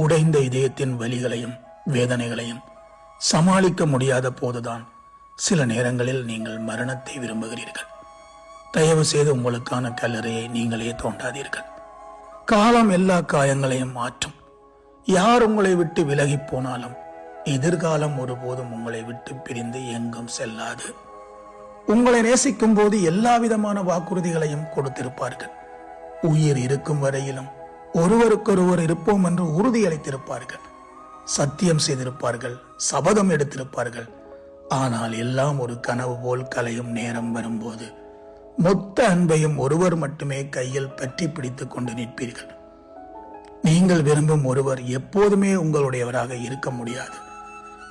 உடைந்த இதயத்தின் வலிகளையும் வேதனைகளையும் சமாளிக்க முடியாத போதுதான் சில நேரங்களில் நீங்கள் மரணத்தை விரும்புகிறீர்கள். தயவு செய்து உங்களுக்கான கல்லறையை நீங்களே தோண்டாதீர்கள். காலம் எல்லா காயங்களையும் மாற்றும். யார் உங்களை விட்டு விலகி போனாலும் எதிர்காலம் ஒருபோதும் உங்களை விட்டு பிரிந்து எங்கும் செல்லாது. உங்களை நேசிக்கும் போது எல்லா விதமான வாக்குறுதிகளையும் கொடுத்திருப்பார்கள். உயிர் இருக்கும் வரையிலும் ஒருவருக்கொருவர் இருப்போம் என்று உறுதியளித்திருப்பார்கள். சத்தியம் செய்திருப்பார்கள், சபதம் எடுத்திருப்பார்கள். ஆனால் எல்லாம் ஒரு கனவு போல் கலையும் நேரம் வரும்போது மொத்த அன்பையும் ஒருவர் மட்டுமே கையில் பற்றி பிடித்துக் கொண்டு நிற்பீர்கள். நீங்கள் விரும்பும் ஒருவர் எப்போதுமே உங்களுடையவராக இருக்க முடியாது.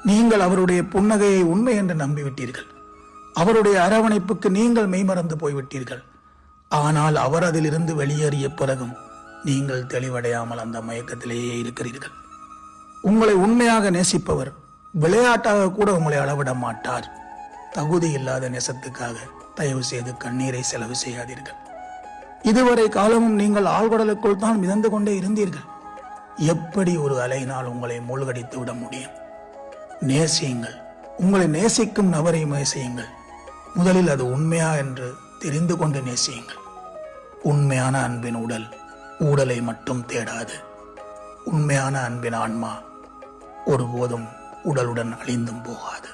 நீங்கள் அவருடைய புன்னகையை உண்மை என்று நம்பிவிட்டீர்கள். அவருடைய அரவணைப்புக்கு நீங்கள் மெய்மறந்து போய்விட்டீர்கள். ஆனால் அவர் அதிலிருந்து வெளியேறிய பிறகும் நீங்கள் தெளிவடையாமல் அந்த மயக்கத்திலேயே இருக்கிறீர்கள். உங்களை உண்மையாக நேசிப்பவர் விளையாட்டாக கூட உங்களை அளவிட மாட்டார். தகுதி இல்லாத நேசத்துக்காக தயவு செய்து கண்ணீரை செலவு செய்யாதீர்கள். இதுவரை காலமும் நீங்கள் ஆழ்கடலுக்குள் தான் மிதந்து கொண்டே இருந்தீர்கள். எப்படி ஒரு அலையினால் உங்களை மூழ்கடித்து விட முடியும்? நேசியுங்கள். உங்களை நேசிக்கும் நபரை நேசியுங்கள். முதலில் அது உண்மையா என்று தெரிந்து கொண்டு நேசியுங்கள். உண்மையான அன்பின் உடல் ஊடலை மட்டும் தேடாது. உண்மையான அன்பின் ஆன்மா ஒருபோதும் உடலுடன் அழிந்தும் போகாது.